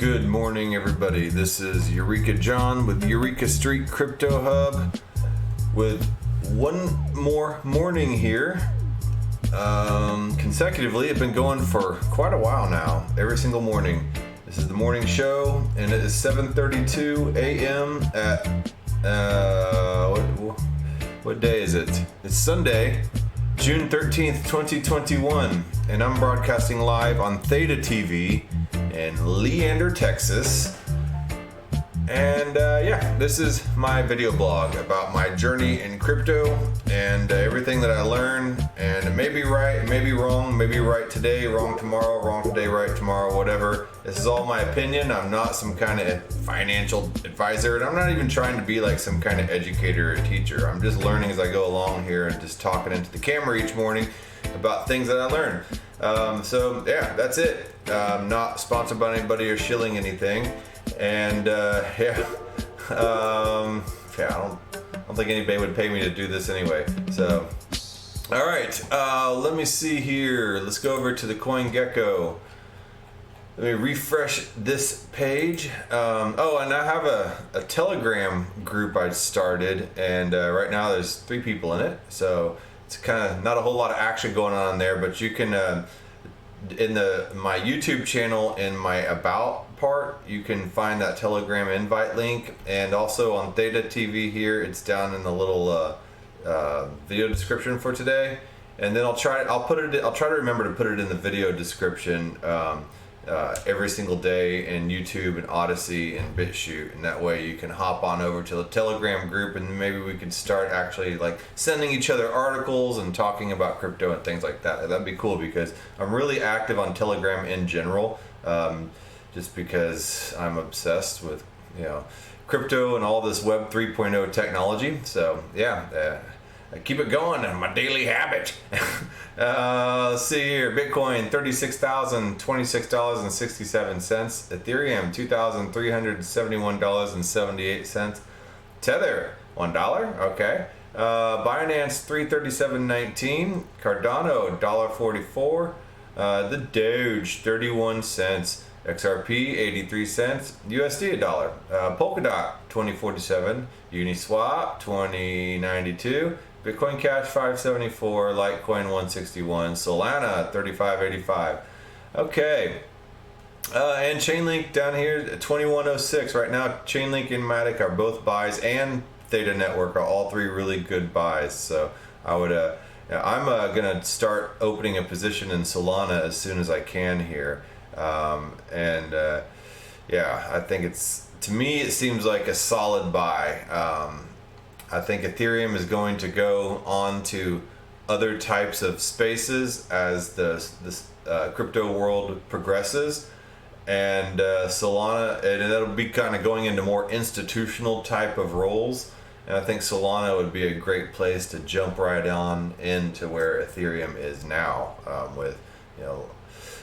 Good morning, everybody. This is Eureka John with Eureka Street Crypto Hub with one more morning here. Consecutively, I've been going for quite a while now, every single morning. This is the morning show, and it is 7:32 a.m. at, what day is it? It's Sunday, June 13th, 2021, and I'm broadcasting live on Theta TV in Leander, Texas. And this is my video blog about my journey in crypto and everything that I learned. And it may be right, it may be wrong, maybe right today, wrong tomorrow, wrong today, right tomorrow, whatever. This is all my opinion. I'm not some kind of financial advisor, and I'm not even trying to be like some kind of educator or teacher. I'm just learning as I go along here and just talking into the camera each morning about things that I learned. That's it. I'm not sponsored by anybody or shilling anything. And I don't think anybody would pay me to do this anyway. So, all right, let me see here. Let's go over to the CoinGecko. Let me refresh this page. And I have a Telegram group I started, and right now there's 3 people in it. So it's kind of not a whole lot of action going on there, but you can in my YouTube channel, in my about part, you can find that Telegram invite link, and also on Theta TV here, it's down in the little video description for today. And then I'll try to remember to put it in the video description every single day in YouTube and Odyssey and BitChute, and that way you can hop on over to the Telegram group, and maybe we could start actually like sending each other articles and talking about crypto and things like that. That'd be cool, because I'm really active on Telegram in general, just because I'm obsessed with crypto and all this Web 3.0 technology. So I keep it going on my daily habit. Let's see here. Bitcoin, $36,026.67. Ethereum, $2,371.78. Tether, $1. Okay. Binance, $337.19. Cardano, $1.44. The Doge, 31 cents. XRP, 83 cents. USD, $1. Polkadot, 2047. Uniswap, 2092. Bitcoin Cash, 574. Litecoin, 161. Solana, 35.85. Okay. And Chainlink down here, 2106. Right now, Chainlink and Matic are both buys, and Theta Network are all 3 really good buys. So I would, I'm gonna start opening a position in Solana as soon as I can here. I think to me it seems like a solid buy. I think Ethereum is going to go on to other types of spaces as the crypto world progresses, and Solana, and it'll be kind of going into more institutional type of roles. And I think Solana would be a great place to jump right on into where Ethereum is now, with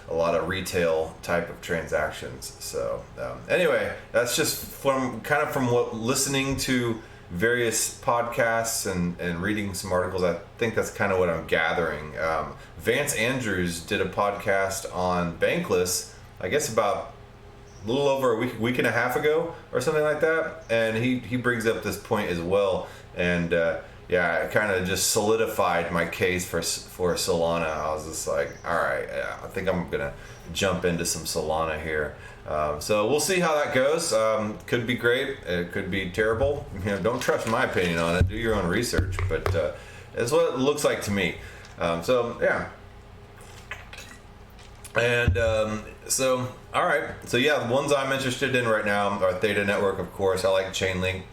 a lot of retail type of transactions. So anyway, that's just from what listening to various podcasts and reading some articles. I think that's kind of what I'm gathering. Vance Andrews did a podcast on Bankless, I guess about a little over a week and a half ago or something like that, and he brings up this point as well. And it kind of just solidified my case for Solana. I was just like, all right, I think I'm gonna jump into some Solana here. So we'll see how that goes. Could be great, it could be terrible. Don't trust my opinion on it. Do your own research. But that's what it looks like to me. All right. So the ones I'm interested in right now are Theta Network, of course. I like Chainlink.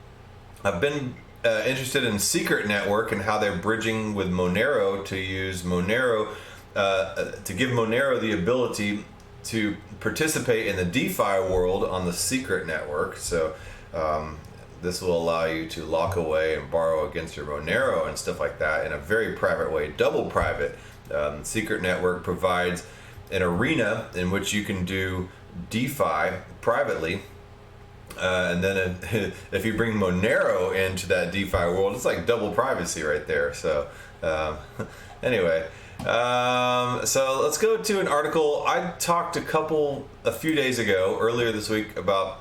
I've been interested in Secret Network and how they're bridging with Monero to use Monero to give Monero the ability to participate in the DeFi world on the Secret Network. So this will allow you to lock away and borrow against your Monero and stuff like that in a very private way, double private. Secret Network provides an arena in which you can do DeFi privately. And then if you bring Monero into that DeFi world, it's like double privacy right there. So anyway, So let's go to an article. I talked a few days ago, earlier this week, about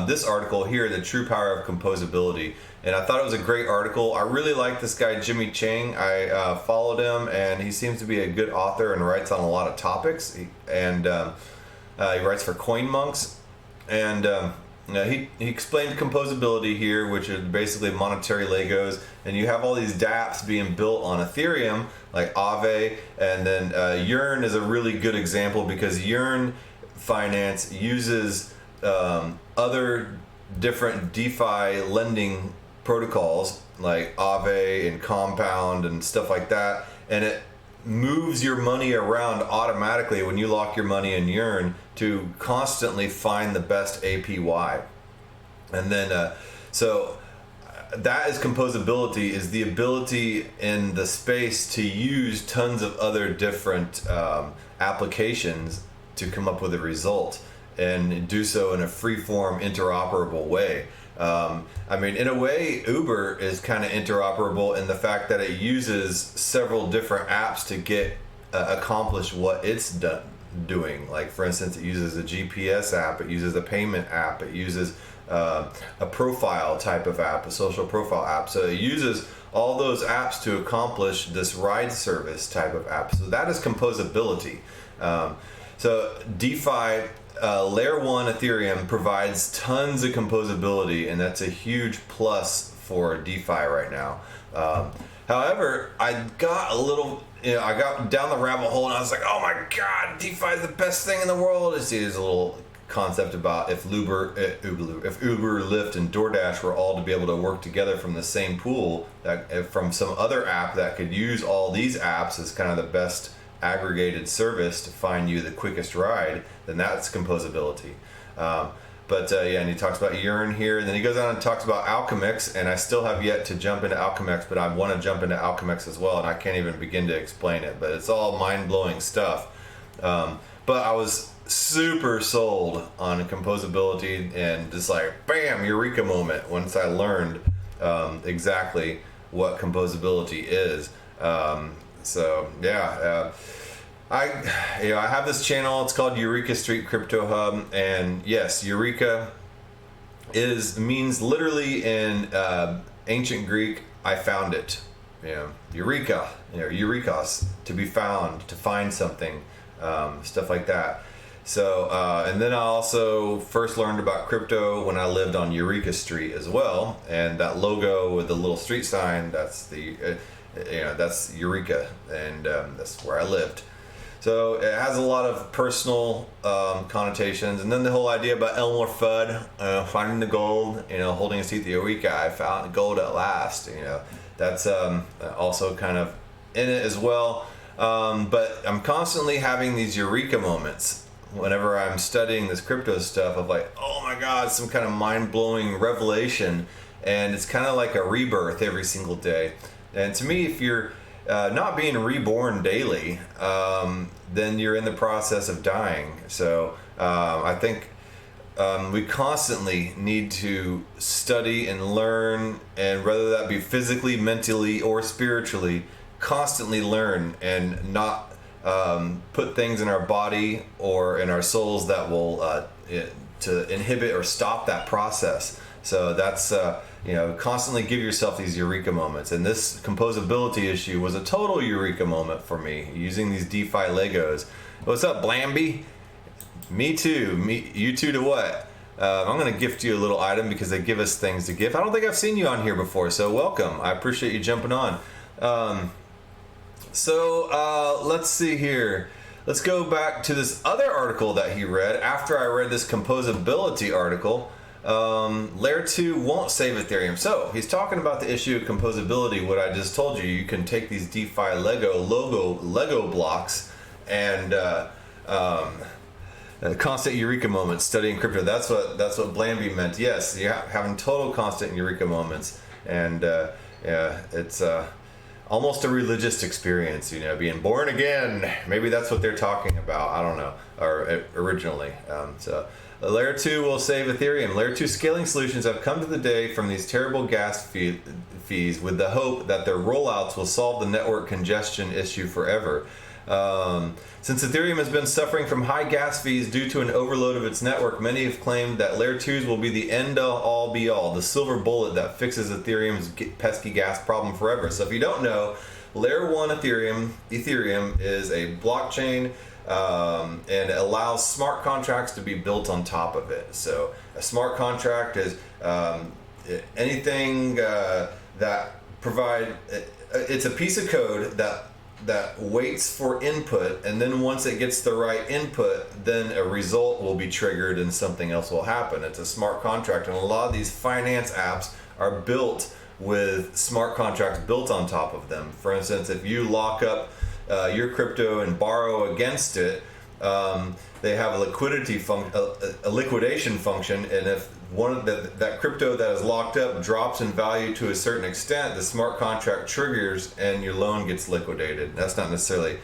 this article here, The True Power of Composability. And I thought it was a great article. I really like this guy, Jimmy Chang. I followed him, and he seems to be a good author and writes on a lot of topics. He writes for CoinMonks. And he explained composability here, which is basically monetary Legos. And you have all these dApps being built on Ethereum, like Aave. And then Yearn is a really good example, because Yearn Finance uses other different DeFi lending protocols like Aave and Compound and stuff like that, and it moves your money around automatically when you lock your money in Yearn to constantly find the best APY. And then so that is composability, is the ability in the space to use tons of other different applications to come up with a result, and do so in a free-form, interoperable way. I mean, in a way, Uber is kind of interoperable in the fact that it uses several different apps to get accomplish what it's doing. Like, for instance, it uses a GPS app, it uses a payment app, it uses a profile type of app, a social profile app. So it uses all those apps to accomplish this ride service type of app. So that is composability. So DeFi, Layer 1 Ethereum provides tons of composability, and that's a huge plus for DeFi right now. However, I got a little, I got down the rabbit hole, and I was like, oh my God, DeFi is the best thing in the world. There's a little concept about if Uber, Lyft, and DoorDash were all to be able to work together from the same pool, that from some other app that could use all these apps as kind of the best aggregated service to find you the quickest ride, then that's composability. And he talks about Yearn here, and then he goes on and talks about Alchemix, and I still have yet to jump into Alchemix, but I want to jump into Alchemix as well, and I can't even begin to explain it, but it's all mind-blowing stuff. But I was super sold on composability, and just like, bam, eureka moment once I learned exactly what composability is. I have this channel. It's called Eureka Street Crypto Hub, and yes, Eureka means literally in ancient Greek, I found it. Eureka, eurekos, to be found, to find something, stuff like that. So, and then I also first learned about crypto when I lived on Eureka Street as well, and that logo with the little street sign, that's that's Eureka, and that's where I lived. So it has a lot of personal connotations, and then the whole idea about Elmer Fudd finding the gold, holding his teeth, the Eureka, I found gold at last. That's also kind of in it as well. But I'm constantly having these Eureka moments whenever I'm studying this crypto stuff of like, oh my God, some kind of mind-blowing revelation, and it's kind of like a rebirth every single day. And to me, if you're not being reborn daily, then you're in the process of dying. So I think we constantly need to study and learn, and whether that be physically, mentally, or spiritually, constantly learn and not put things in our body or in our souls that will to inhibit or stop that process. So that's constantly give yourself these eureka moments, and this composability issue was a total eureka moment for me, using these DeFi Legos. What's up, Blamby? Me too. You too to what? I'm going to gift you a little item because they give us things to gift. I don't think I've seen you on here before, so welcome. I appreciate you jumping on. Let's see here. Let's go back to this other article that he read after I read this composability article. Layer 2 won't save Ethereum. So he's talking about the issue of composability. What I just told you, you can take these DeFi Lego blocks and constant eureka moments studying crypto. That's what Blamby meant. Yes, you're having total constant eureka moments, and it's almost a religious experience. Being born again. Maybe that's what they're talking about. I don't know. Or originally. Layer 2 will save Ethereum. Layer 2 scaling solutions have come to the day from these terrible gas fees with the hope that their rollouts will solve the network congestion issue forever. Since Ethereum has been suffering from high gas fees due to an overload of its network, many have claimed that Layer 2s will be the end-all be-all, the silver bullet that fixes Ethereum's pesky gas problem forever. So if you don't know, Layer 1 Ethereum is a blockchain and it allows smart contracts to be built on top of it. So a smart contract is anything that it's a piece of code that waits for input, and then once it gets the right input, then a result will be triggered and something else will happen. It's a smart contract, and a lot of these finance apps are built with smart contracts built on top of them. For instance, if you lock up your crypto and borrow against it, they have a liquidation function, and if that crypto that is locked up drops in value to a certain extent, the smart contract triggers and your loan gets liquidated. That's not necessarily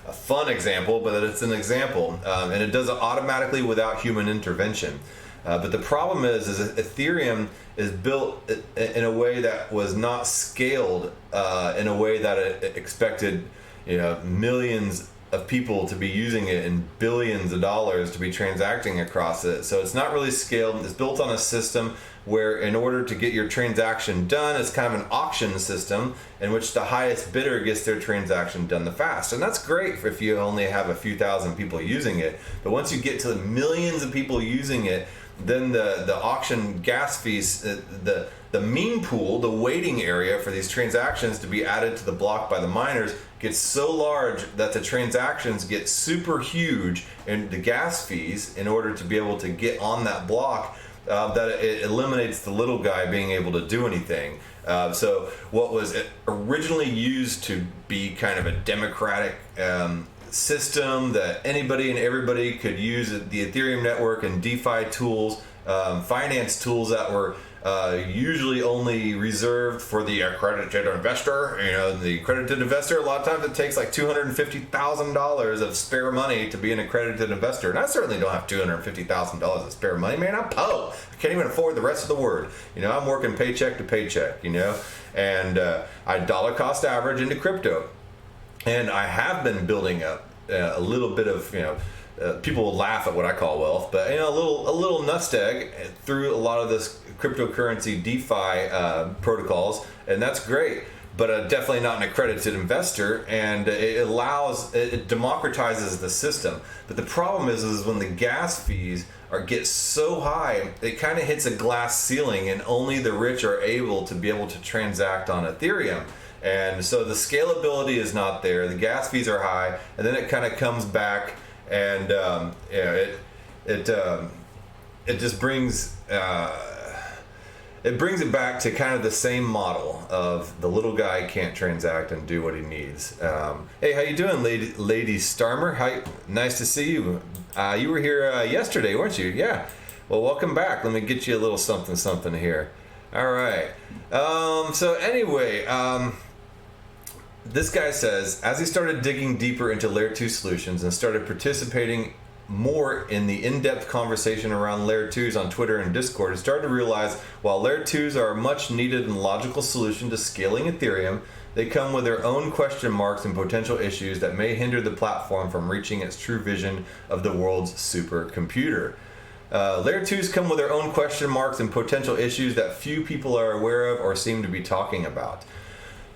a fun example, but it's an example, and it does it automatically without human intervention. But the problem is Ethereum is built in a way that was not scaled in a way that it expected, millions of people to be using it and billions of dollars to be transacting across it. So it's not really scaled. It's built on a system where in order to get your transaction done, it's kind of an auction system in which the highest bidder gets their transaction done the fast. And that's great if you only have a few thousand people using it. But once you get to millions of people using it, then the auction gas fees, the meme pool, the waiting area for these transactions to be added to the block by the miners gets so large that the transactions get super huge, and the gas fees, in order to be able to get on that block, that it eliminates the little guy being able to do anything. So what was originally used to be kind of a democratic system that anybody and everybody could use, the Ethereum network and DeFi tools, finance tools that were usually only reserved for the accredited investor. The accredited investor, a lot of times it takes like $250,000 of spare money to be an accredited investor. And I certainly don't have $250,000 of spare money, man. I'm poor. I can't even afford the rest of the word. I'm working paycheck to paycheck, and I dollar cost average into crypto. And I have been building up a little bit of, people will laugh at what I call wealth, but a little nest egg through a lot of this cryptocurrency DeFi protocols, and that's great. But definitely not an accredited investor, and it democratizes the system. But the problem is when the gas fees get so high, it kind of hits a glass ceiling, and only the rich are able to transact on Ethereum. And so the scalability is not there. The gas fees are high, and then it kind of comes back, and it just brings it back to kind of the same model of the little guy can't transact and do what he needs. Hey, how you doing, Lady Starmer? Hi, nice to see you. You were here yesterday, weren't you? Yeah. Well, welcome back. Let me get you a little something here. All right. So anyway. This guy says, as he started digging deeper into Layer 2 solutions and started participating more in the in-depth conversation around Layer 2s on Twitter and Discord, he started to realize while Layer 2s are a much needed and logical solution to scaling Ethereum, they come with their own question marks and potential issues that may hinder the platform from reaching its true vision of the world's supercomputer. Layer 2s come with their own question marks and potential issues that few people are aware of or seem to be talking about.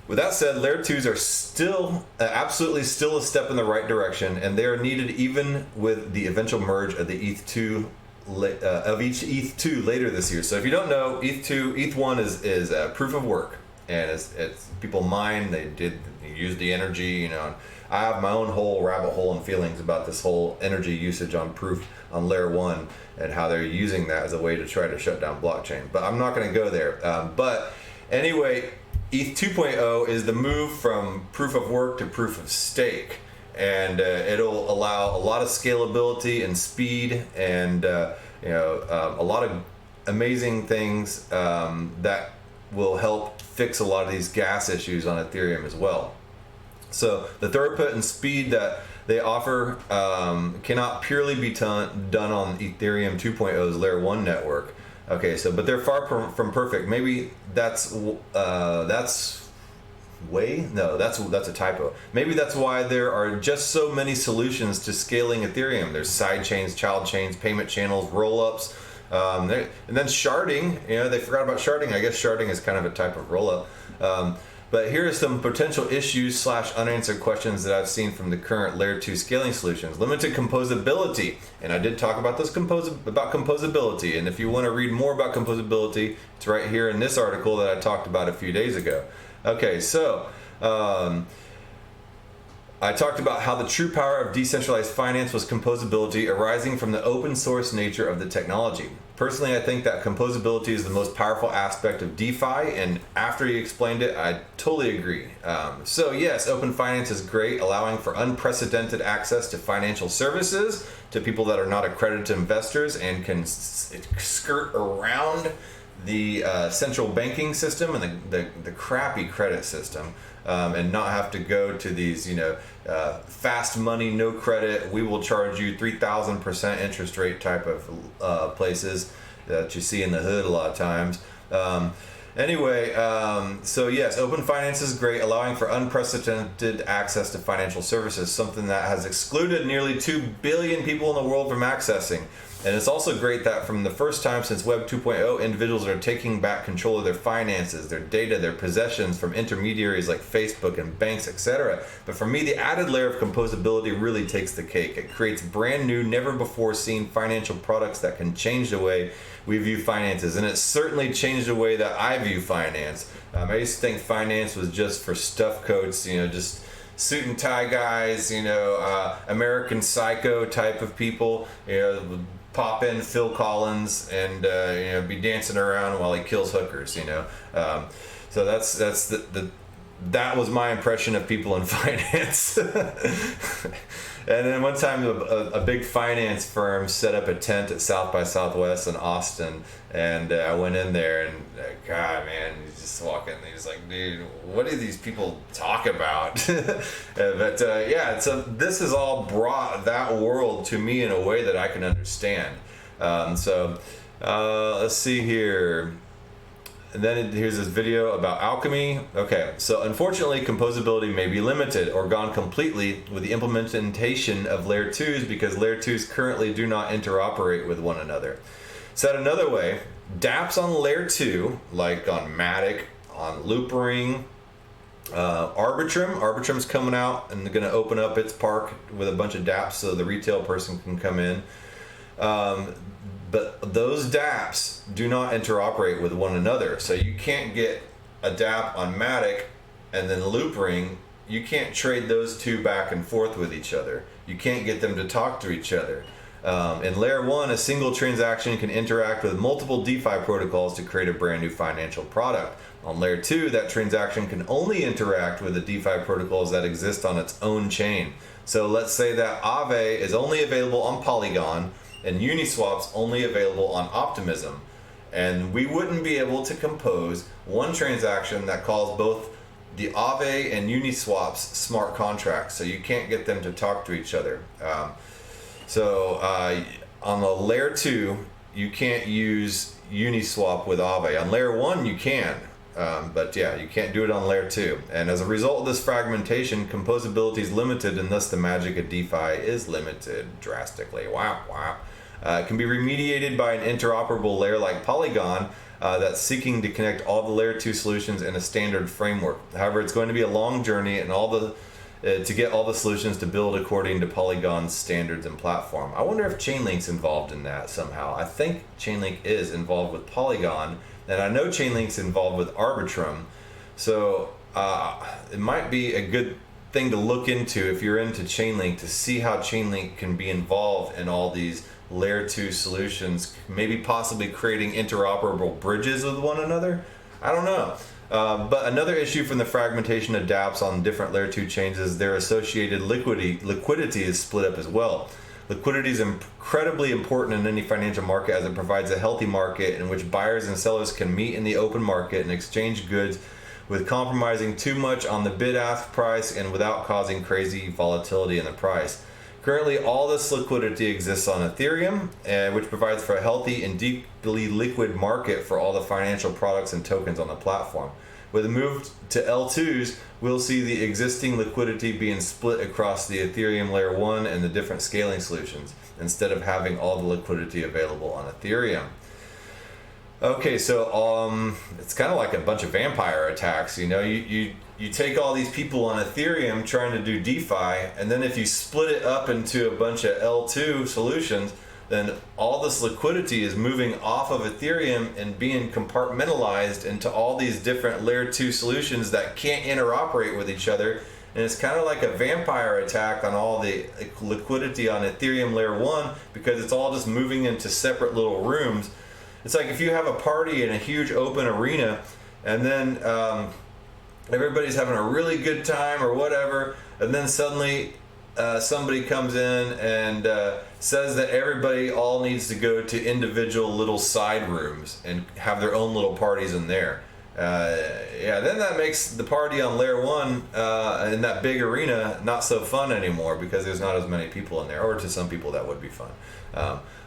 With that said, Layer 2s are still, absolutely still a step in the right direction, and they are needed even with the eventual merge of the ETH2 of each ETH2 later this year. So if you don't know, ETH1 is a proof of work, and it's people mine. They use the energy. I have my own whole rabbit hole and feelings about this whole energy usage on proof on Layer 1 and how they're using that as a way to try to shut down blockchain. But I'm not going to go there. But anyway. ETH 2.0 is the move from proof of work to proof of stake, and it'll allow a lot of scalability and speed, and a lot of amazing things that will help fix a lot of these gas issues on Ethereum as well. So the throughput and speed that they offer cannot purely be done on Ethereum 2.0's Layer 1 network. Okay, so but they're far from perfect. Maybe that's a typo. Maybe that's why there are just so many solutions to scaling Ethereum. There's side chains, child chains, payment channels, rollups, and then sharding. You know, they forgot about sharding. I guess sharding is kind of a type of rollup. But here are some potential issues / unanswered questions that I've seen from the current Layer 2 scaling solutions. Limited composability, and I did talk about composability. And if you want to read more about composability, it's right here in this article that I talked about a few days ago. Okay, so I talked about how the true power of decentralized finance was composability arising from the open source nature of the technology. Personally, I think that composability is the most powerful aspect of DeFi, and after he explained it, I totally agree. So yes, open finance is great, allowing for unprecedented access to financial services to people that are not accredited investors and can skirt around the central banking system and the crappy credit system, and not have to go to these, fast money, no credit, we will charge you 3,000% interest rate type of places that you see in the hood a lot of times. So yes, open finance is great, allowing for unprecedented access to financial services, something that has excluded nearly 2 billion people in the world from accessing. And it's also great that from the first time since Web 2.0, individuals are taking back control of their finances, their data, their possessions from intermediaries like Facebook and banks, etc. But for me, the added layer of composability really takes the cake. It creates brand new, never before seen financial products that can change the way we view finances. And it certainly changed the way that I view finance. I used to think finance was just for stuff coats, just suit and tie guys, American Psycho type of people, pop in Phil Collins and be dancing around while he kills hookers. So that was my impression of people in finance. And then one time a big finance firm set up a tent at South by Southwest in Austin, and I went in there, and God, man, he's just walking, and he's like, dude, what do these people talk about? So this has all brought that world to me in a way that I can understand. Let's see here. And then here's this video about alchemy. Okay, so unfortunately, composability may be limited or gone completely with the implementation of Layer 2s because Layer 2s currently do not interoperate with one another. Said another way, dApps on Layer 2, like on Matic, on Loopring, Arbitrum's coming out and going to open up its park with a bunch of dApps so the retail person can come in. But those dApps do not interoperate with one another. So you can't get a dApp on Matic and then Loopring. You can't trade those two back and forth with each other. You can't get them to talk to each other. In Layer 1, a single transaction can interact with multiple DeFi protocols to create a brand new financial product. On Layer 2, that transaction can only interact with the DeFi protocols that exist on its own chain. So let's say that Aave is only available on Polygon, and Uniswap's only available on Optimism. And we wouldn't be able to compose one transaction that calls both the Aave and Uniswap's smart contracts, so you can't get them to talk to each other. On the Layer 2, you can't use Uniswap with Aave. On Layer 1, you can. You can't do it on Layer 2. And as a result of this fragmentation, composability is limited, and thus the magic of DeFi is limited drastically. Wow. It can be remediated by an interoperable layer like Polygon that's seeking to connect all the Layer 2 solutions in a standard framework. However, it's going to be a long journey and to get all the solutions to build according to Polygon's standards and platform. I wonder if Chainlink's involved in that somehow. I think Chainlink is involved with Polygon, and I know Chainlink's involved with Arbitrum. So it might be a good thing to look into if you're into Chainlink, to see how Chainlink can be involved in all these Layer 2 solutions, maybe possibly creating interoperable bridges with one another. I don't know. But another issue from the fragmentation of dApps on different Layer 2 chains is their associated liquidity is split up as well. Liquidity is incredibly important in any financial market, as it provides a healthy market in which buyers and sellers can meet in the open market and exchange goods with compromising too much on the bid-ask price and without causing crazy volatility in the price. Currently, all this liquidity exists on Ethereum, which provides for a healthy and deeply liquid market for all the financial products and tokens on the platform. With a move to L2s, we'll see the existing liquidity being split across the Ethereum Layer 1 and the different scaling solutions, instead of having all the liquidity available on Ethereum. Okay, so it's kind of like a bunch of vampire attacks. You know, you take all these people on Ethereum trying to do DeFi, and then if you split it up into a bunch of L2 solutions, then all this liquidity is moving off of Ethereum and being compartmentalized into all these different layer 2 solutions that can't interoperate with each other. And it's kind of like a vampire attack on all the liquidity on Ethereum layer 1, because it's all just moving into separate little rooms. It's like if you have a party in a huge open arena, and then everybody's having a really good time or whatever, and then suddenly somebody comes in and says that everybody all needs to go to individual little side rooms and have their own little parties in there. Then that makes the party on layer 1 in that big arena not so fun anymore, because there's not as many people in there, or to some people that would be fun.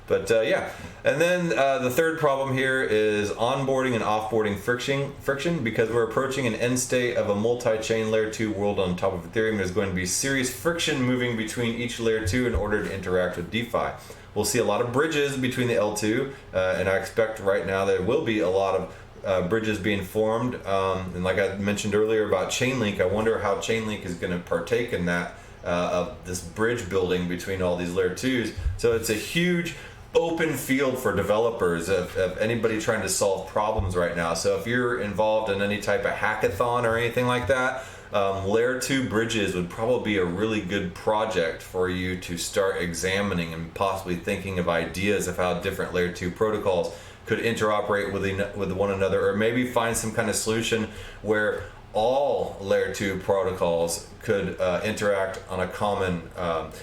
And then the third problem here is onboarding and offboarding friction, because we're approaching an end state of a multi-chain layer 2 world on top of Ethereum. There's going to be serious friction moving between each layer 2 in order to interact with DeFi. We'll see a lot of bridges between the L2, and I expect right now there will be a lot of bridges being formed. And like I mentioned earlier about Chainlink, I wonder how Chainlink is going to partake in that, of this bridge building between all these layer 2s. So it's a huge open field for developers of anybody trying to solve problems right now. So if you're involved in any type of hackathon or anything like that, layer 2 bridges would probably be a really good project for you to start examining and possibly thinking of ideas of how different layer 2 protocols could interoperate with one another, or maybe find some kind of solution where all layer 2 protocols could interact on a common,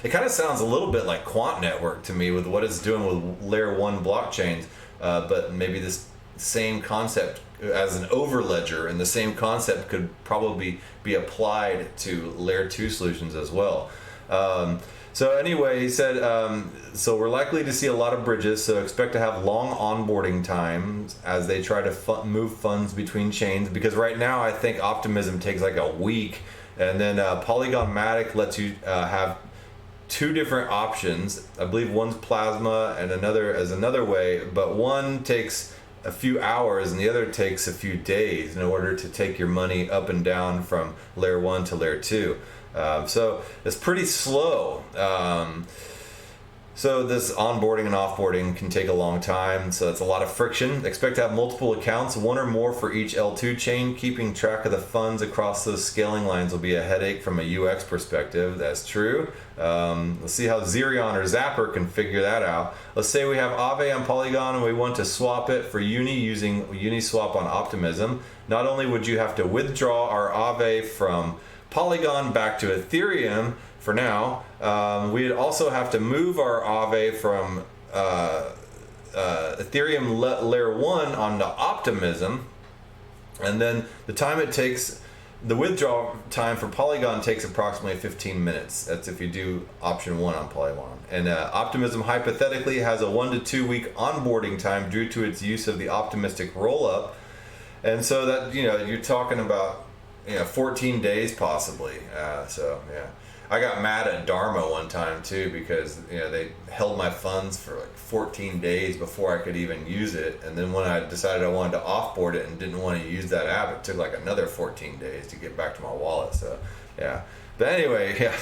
it kind of sounds a little bit like Quant Network to me with what it's doing with layer 1 blockchains, but maybe this same concept as an overledger, and the same concept could probably be applied to layer 2 solutions as well. So anyway, he said, so we're likely to see a lot of bridges, so expect to have long onboarding times as they try to move funds between chains, because right now I think Optimism takes like a week, and then Polygon Matic lets you have 2 different options. I believe one's Plasma and another is another way, but one takes a few hours and the other takes a few days in order to take your money up and down from layer 1 to layer 2. So it's pretty slow. So this onboarding and offboarding can take a long time, so it's a lot of friction. Expect to have multiple accounts, 1 or more for each L2 chain. Keeping track of the funds across those scaling lines will be a headache from a UX perspective. That's true. Let's see how Xerion or Zapper can figure that out. Let's say we have Aave on Polygon and we want to swap it for Uni using Uniswap on Optimism. Not only would you have to withdraw our Aave from Polygon back to Ethereum for now, we'd also have to move our Aave from Ethereum layer 1 onto Optimism, and then the withdrawal time for Polygon takes approximately 15 minutes. That's if you do option 1 on Polygon. And Optimism hypothetically has a 1 to 2 week onboarding time due to its use of the optimistic rollup, and so that, you're talking about 14 days possibly. So yeah, I got mad at Dharma one time too, because they held my funds for like 14 days before I could even use it, and then when I decided I wanted to offboard it and didn't want to use that app, it took like another 14 days to get back to my wallet. So yeah. But anyway, yeah,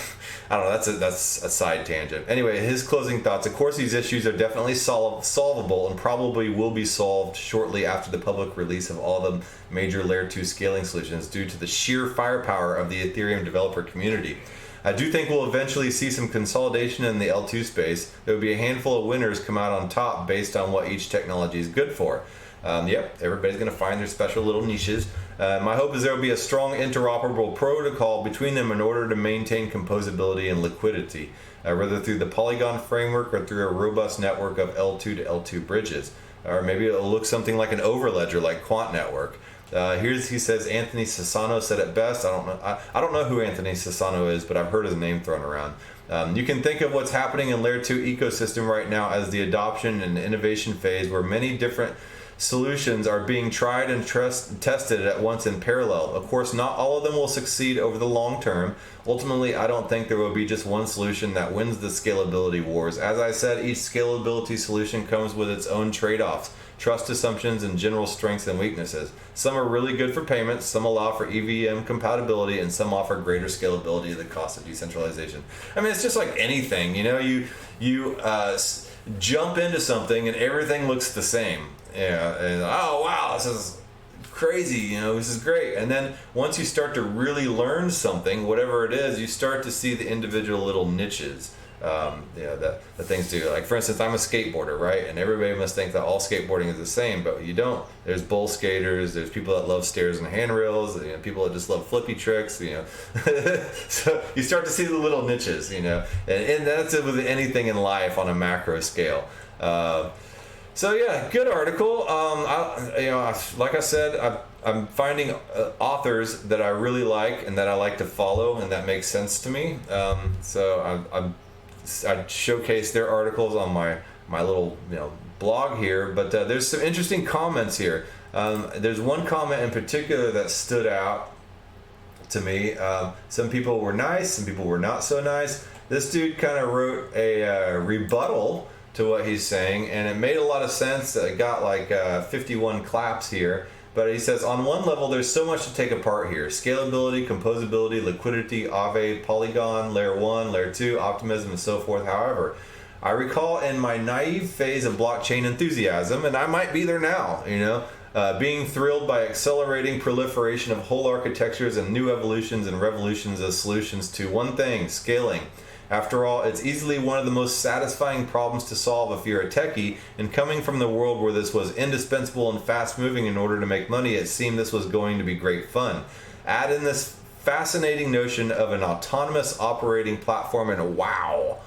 I don't know, that's a side tangent. Anyway, his closing thoughts. Of course, these issues are definitely solvable and probably will be solved shortly after the public release of all the major layer 2 scaling solutions due to the sheer firepower of the Ethereum developer community. I do think we'll eventually see some consolidation in the L2 space. There will be a handful of winners come out on top based on what each technology is good for. Everybody's going to find their special little niches. My hope is there will be a strong interoperable protocol between them in order to maintain composability and liquidity, whether through the Polygon framework or through a robust network of L2 to L2 bridges. Or maybe it'll look something like an overledger like Quant Network. He says Anthony Cesano said it best. I don't know who Anthony Cesano is, but I've heard his name thrown around. You can think of what's happening in Layer 2 ecosystem right now as the adoption and innovation phase, where many different solutions are being tried and tested at once in parallel. Of course, not all of them will succeed over the long term. Ultimately, I don't think there will be just one solution that wins the scalability wars. As I said, each scalability solution comes with its own trade-offs, trust assumptions, and general strengths and weaknesses. Some are really good for payments, some allow for EVM compatibility, and some offer greater scalability at the cost of decentralization. I mean, it's just like anything, you know, you jump into something and everything looks the same. Yeah, and oh wow, this is crazy, you know, this is great. And then once you start to really learn something, whatever it is, you start to see the individual little niches. That things do. Like, for instance, I'm a skateboarder, right? And everybody must think that all skateboarding is the same, but you don't. There's bowl skaters, there's people that love stairs and handrails, you know, people that just love flippy tricks, you know. So you start to see the little niches, you know, and that's it with anything in life on a macro scale. So yeah, good article. Like I said, I'm finding authors that I really like and that I like to follow and that makes sense to me. So I showcase their articles on my little blog here. But there's some interesting comments here. There's one comment in particular that stood out to me. Some people were nice, some people were not so nice. This dude kind of wrote a rebuttal to what he's saying, and it made a lot of sense. It got like 51 claps here. But he says, on one level, there's so much to take apart here. Scalability, composability, liquidity, Aave, Polygon, Layer 1, Layer 2, Optimism, and so forth. However, I recall in my naive phase of blockchain enthusiasm, and I might be there now, being thrilled by accelerating proliferation of whole architectures and new evolutions and revolutions as solutions to one thing, scaling. After all, it's easily one of the most satisfying problems to solve if you're a techie, and coming from the world where this was indispensable and fast moving in order to make money, it seemed this was going to be great fun. Add in this fascinating notion of an autonomous operating platform, and wow.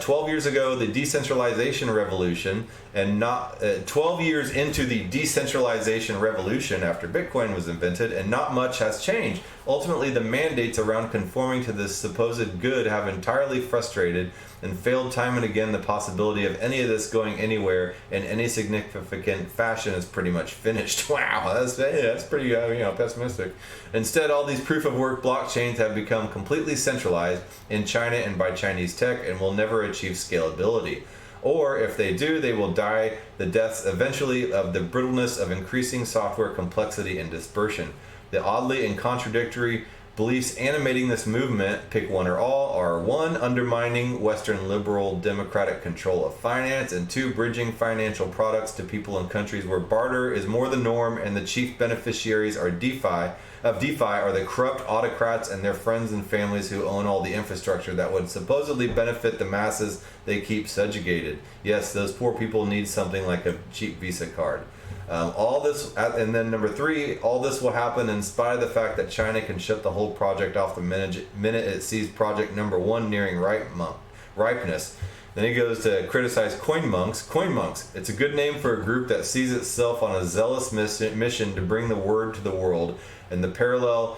12 years ago, the decentralization revolution, and not 12 years into the decentralization revolution after Bitcoin was invented, and not much has changed. Ultimately, the mandates around conforming to this supposed good have entirely frustrated and failed time and again. The possibility of any of this going anywhere in any significant fashion is pretty much finished. Wow, that's pretty pessimistic. Instead, all these proof-of-work blockchains have become completely centralized in China and by Chinese tech and will never achieve scalability. Or if they do, they will die the deaths eventually of the brittleness of increasing software complexity and dispersion. The oddly and contradictory beliefs animating this movement, pick one or all, are 1. Undermining Western liberal democratic control of finance, and 2. Bridging financial products to people in countries where barter is more the norm and the chief beneficiaries are DeFi are the corrupt autocrats and their friends and families who own all the infrastructure that would supposedly benefit the masses they keep subjugated. Yes, those poor people need something like a cheap Visa card. All this, and then number 3, all this will happen in spite of the fact that China can shut the whole project off the minute it sees project number 1 nearing ripeness. Then he goes to criticize CoinMonks. CoinMonks, it's a good name for a group that sees itself on a zealous mission to bring the word to the world, and the parallel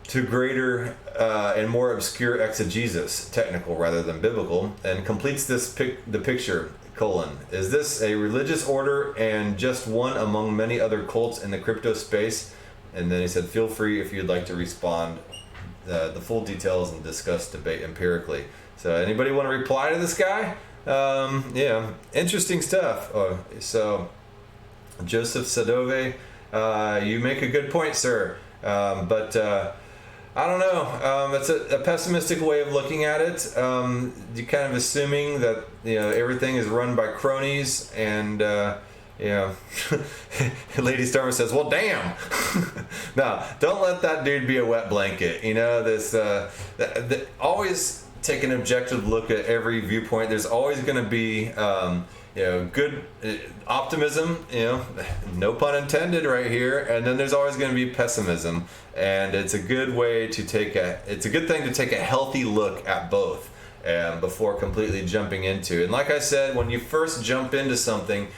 to greater and more obscure exegesis, technical rather than biblical, and completes the picture. Is this a religious order and just one among many other cults in the crypto space? And then he said, feel free if you'd like to respond the full details and discuss debate empirically. So anybody want to reply to this guy? Interesting stuff. So Joseph Sadove, you make a good point, sir. But I don't know. It's a pessimistic way of looking at it. You're kind of assuming that everything is run by cronies, and Lady Stormer says, "Well, damn." No, don't let that dude be a wet blanket. Always take an objective look at every viewpoint. There's always going to be good optimism, no pun intended right here, and then there's always going to be pessimism, and it's a good thing to take a healthy look at both before completely jumping into. And like I said, when you first jump into something,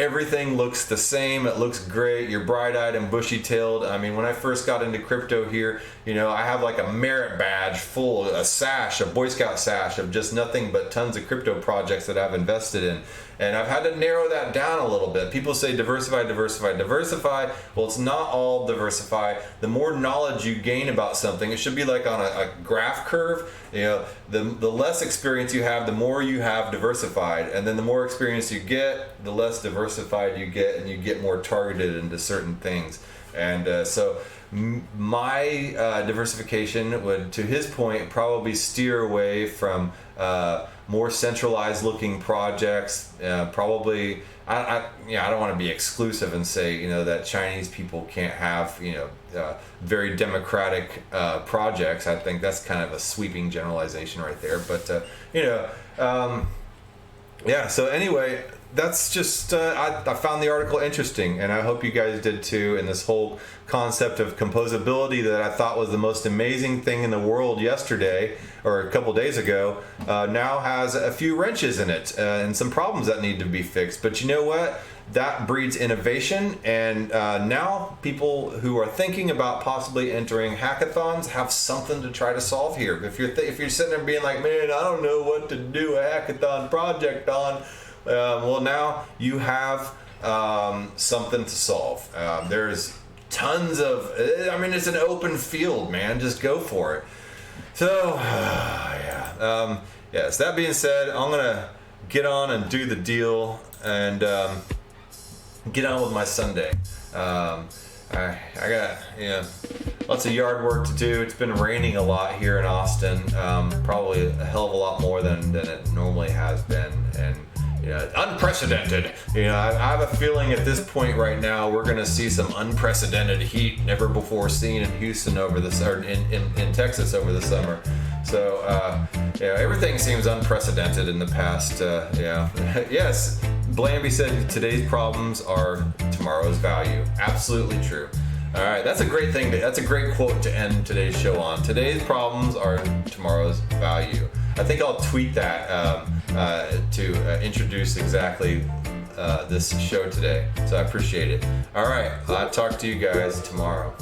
everything looks the same. It looks great. You're bright-eyed and bushy-tailed. I mean, when I first got into crypto here, you know, I have like a merit badge full, a sash, a Boy Scout sash of just nothing but tons of crypto projects that I've invested in. And I've had to narrow that down a little bit. People say diversify, diversify, diversify. Well, it's not all diversify. The more knowledge you gain about something, it should be like on a graph curve. You know, the less experience you have, the more you have diversified. And then the more experience you get, the less diversified you get, and you get more targeted into certain things. And so my diversification would, to his point, probably steer away from more centralized looking projects. Probably, I don't want to be exclusive and say, you know, that Chinese people can't have, you know, very democratic projects. I think that's kind of a sweeping generalization right there. But you know, yeah. So anyway, that's just I found the article interesting, and I hope you guys did too. And this whole concept of composability that I thought was the most amazing thing in the world yesterday or a couple days ago now has a few wrenches in it and some problems that need to be fixed. But you know what? That breeds innovation, and now people who are thinking about possibly entering hackathons have something to try to solve here. If you're sitting there being like, man, I don't know what to do a hackathon project on. Well, now you have something to solve. There's tons of, I mean, it's an open field, man. Just go for it. So, yeah. Yes, that being said, I'm going to get on and do the deal and get on with my Sunday. I got, you know, lots of yard work to do. It's been raining a lot here in Austin, probably a hell of a lot more than it normally has been. And yeah, unprecedented. You know, I have a feeling at this point right now we're going to see some unprecedented heat never before seen in Houston over this, or in Texas over the summer. So yeah, everything seems unprecedented in the past. Yeah, yes. Blamby said today's problems are tomorrow's value. Absolutely true. All right, that's a great thing. That's a great quote to end today's show on. Today's problems are tomorrow's value. I think I'll tweet that to introduce exactly this show today. So I appreciate it. All right, I'll talk to you guys tomorrow.